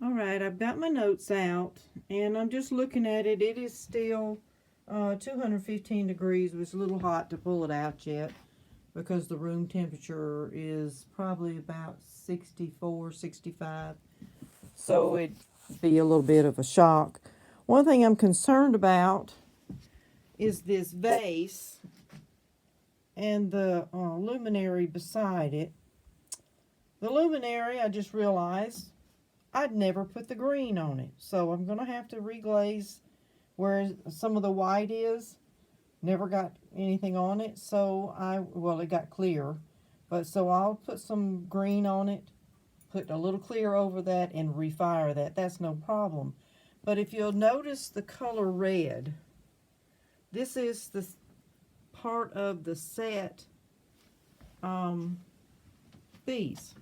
All right, I've got my notes out, and I'm just looking at it. It is still 215 degrees. It was a little hot to pull it out yet because the room temperature is probably about 64, 65. So it'd be a little bit of a shock. One thing I'm concerned about is this vase and the luminary beside it. The luminary, I just realized I'd never put the green on it. So I'm going to have to reglaze where some of the white is. Never got anything on it. So it got clear. But so I'll put some green on it, put a little clear over that, and refire that. That's no problem. But if you'll notice the color red, this is the part of the set bees.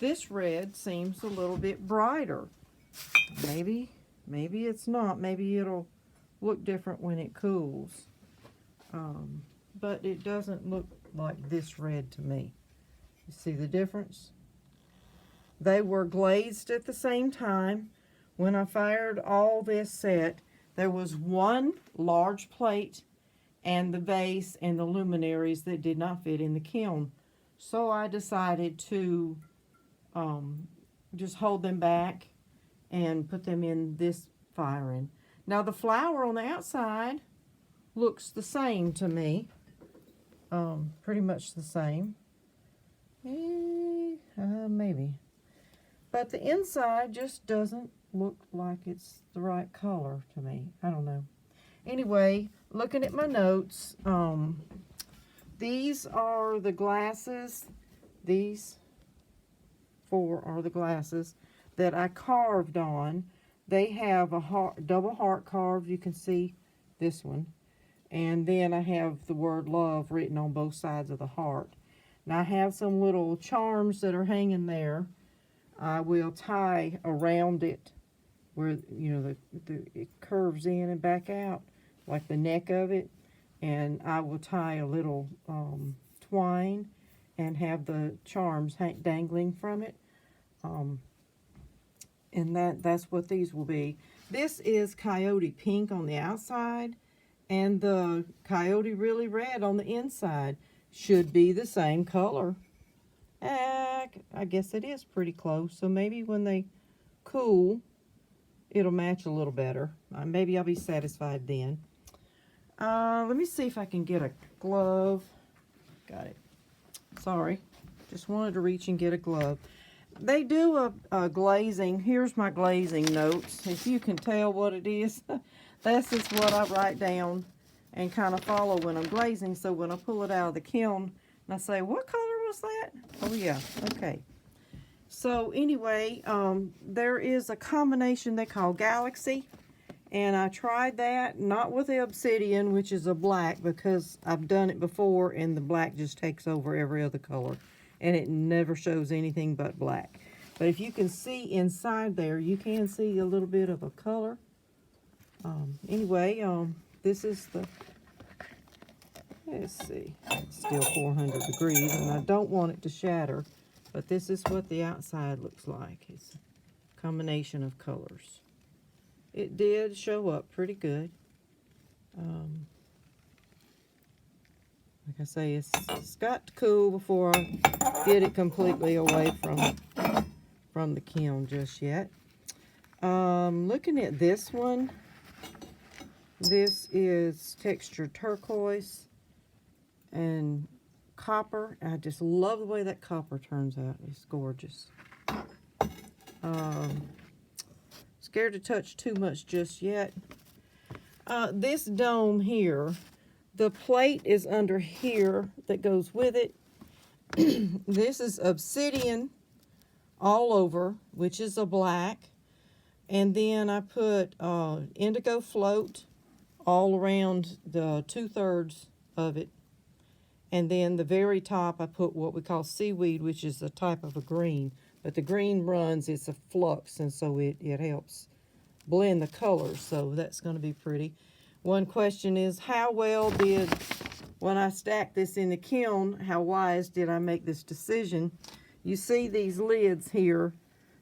This red seems a little bit brighter. Maybe it's not. Maybe it'll look different when it cools. But it doesn't look like this red to me. You see the difference? They were glazed at the same time. When I fired all this set, there was one large plate and the vase and the luminaries that did not fit in the kiln. So I decided to just hold them back and put them in this firing. Now the flower on the outside looks the same to me. Pretty much the same. Maybe. But the inside just doesn't look like it's the right color to me. I don't know. Anyway, looking at my notes, these are the glasses. These 4 are the glasses that I carved on. They have a double heart carved. You can see this one. And then I have the word love written on both sides of the heart. Now I have some little charms that are hanging there. I will tie around it where, it curves in and back out, like the neck of it. And I will tie a little twine and have the charms dangling from it. And that's what these will be. This is coyote pink on the outside, and the coyote really red on the inside. Should be the same color. I guess it is pretty close, so maybe when they cool, it'll match a little better. Maybe I'll be satisfied then. Let me see if I can get a glove. Got it. Sorry. Just wanted to reach and get a glove. They do a glazing. Here's my glazing notes. If you can tell what it is, this is what I write down and kind of follow when I'm glazing. So when I pull it out of the kiln and I say, what color was that? Oh yeah, okay. So anyway, there is a combination they call Galaxy. And I tried that, not with the obsidian, which is a black, because I've done it before and the black just takes over every other color. And it never shows anything but black. But if you can see inside there, you can see a little bit of a color. Anyway, this is the, let's see, it's still 400 degrees, and I don't want it to shatter. But this is what the outside looks like. It's a combination of colors. It did show up pretty good. Like I say, it's got to cool before I get it completely away from the kiln just yet. Looking at this one, this is textured turquoise and copper. I just love the way that copper turns out. It's gorgeous. Scared to touch too much just yet. This dome here, the plate is under here that goes with it. This is obsidian all over, which is a black. And then I put indigo float all around the 2/3 of it. And then the very top I put what we call seaweed, which is a type of a green. But the green runs, it's a flux, and so it helps blend the colors. So that's going to be pretty. One question is, how well did, when I stacked this in the kiln, how wise did I make this decision? You see these lids here.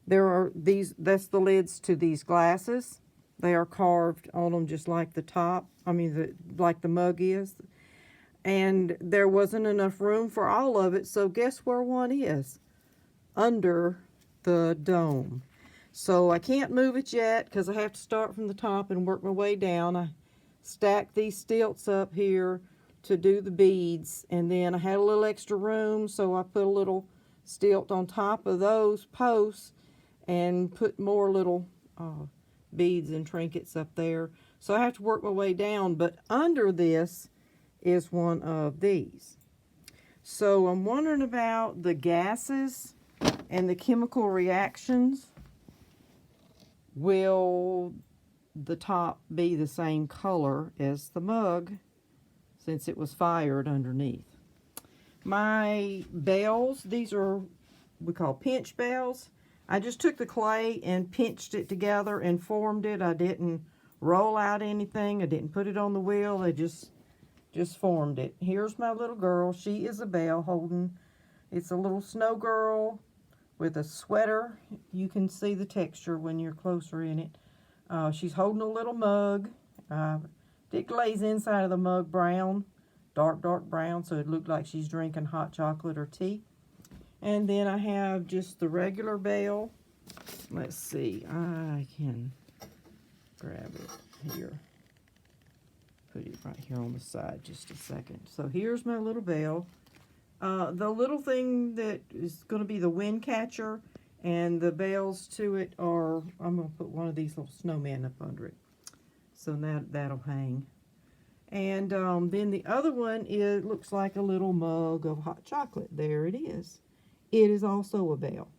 There are these, that's the lids to these glasses. They are carved on them just like the top, like the mug is. And there wasn't enough room for all of it, so guess where one is? Under the dome. So I can't move it yet because I have to start from the top and work my way down. I stacked these stilts up here to do the beads, and then I had a little extra room, so I put a little stilt on top of those posts and put more little beads and trinkets up there. So I have to work my way down, but under this is one of these. So I'm wondering about the gases and the chemical reactions. Will the top be the same color as the mug since it was fired underneath? My bells, these are we call pinch bells. I just took the clay and pinched it together and formed it. I didn't roll out anything. I didn't put it on the wheel. I just formed it. Here's my little girl. She is a bell holding, it's a little snow girl with a sweater. You can see the texture when you're closer in it. She's holding a little mug. Did glaze inside of the mug brown, dark brown, so it looked like she's drinking hot chocolate or tea. And then I have just the regular bell. Let's see, I can grab it here. Put it right here on the side just a second. So here's my little bell. The little thing that is going to be the wind catcher and the bells to it are, I'm going to put one of these little snowmen up under it. So that'll hang. And then the other one looks like a little mug of hot chocolate. There it is. It is also a bell.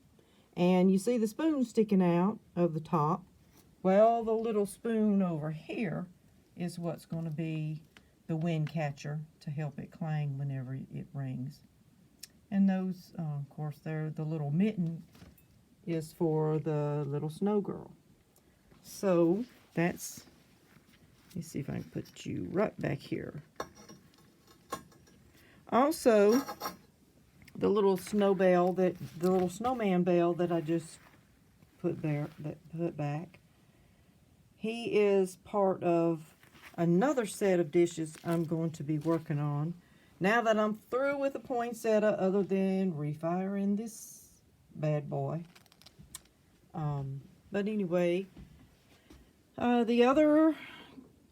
And you see the spoon sticking out of the top. Well, the little spoon over here is what's going to be the wind catcher to help it clang whenever it rings. And those, of course, the little mitten is for the little snow girl. So that's, let me see if I can put you right back here. Also, the little the little snowman bell that I just put back, he is part of another set of dishes I'm going to be working on now that I'm through with the poinsettia, other than refiring this bad boy. But anyway, the other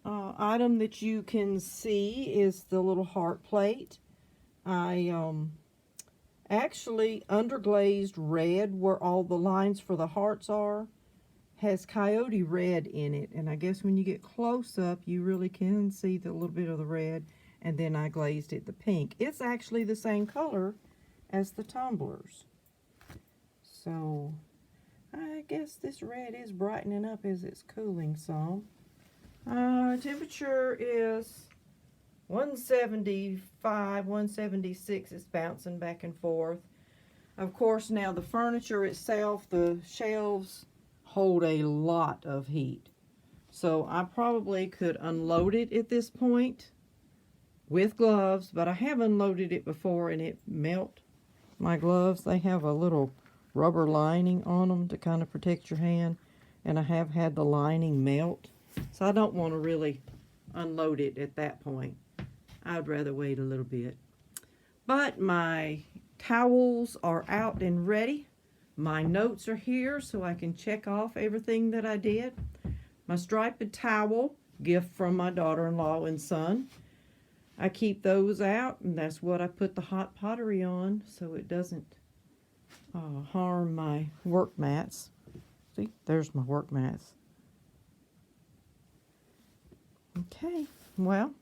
item that you can see is the little heart plate. I actually underglazed red where all the lines for the hearts are. Has coyote red in it, and I guess when you get close up you really can see the little bit of the red, and then I glazed it the pink. It's actually the same color as the tumblers. So I guess this red is brightening up as it's cooling some. Temperature is 175, 176. It's bouncing back and forth. Of course, now the furniture itself, the shelves, hold a lot of heat. So I probably could unload it at this point with gloves, but I have unloaded it before and it melt. My gloves, they have a little rubber lining on them to kind of protect your hand, and I have had the lining melt. So I don't want to really unload it at that point. I'd rather wait a little bit. But my towels are out and ready. My notes are here so I can check off everything that I did. My striped towel, gift from my daughter-in-law and son. I keep those out, and that's what I put the hot pottery on so it doesn't harm my work mats. See, there's my work mats. Okay, well,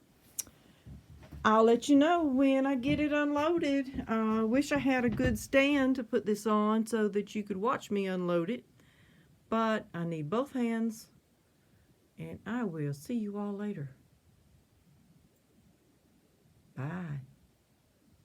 I'll let you know when I get it unloaded. I wish I had a good stand to put this on so that you could watch me unload it. But I need both hands. And I will see you all later. Bye.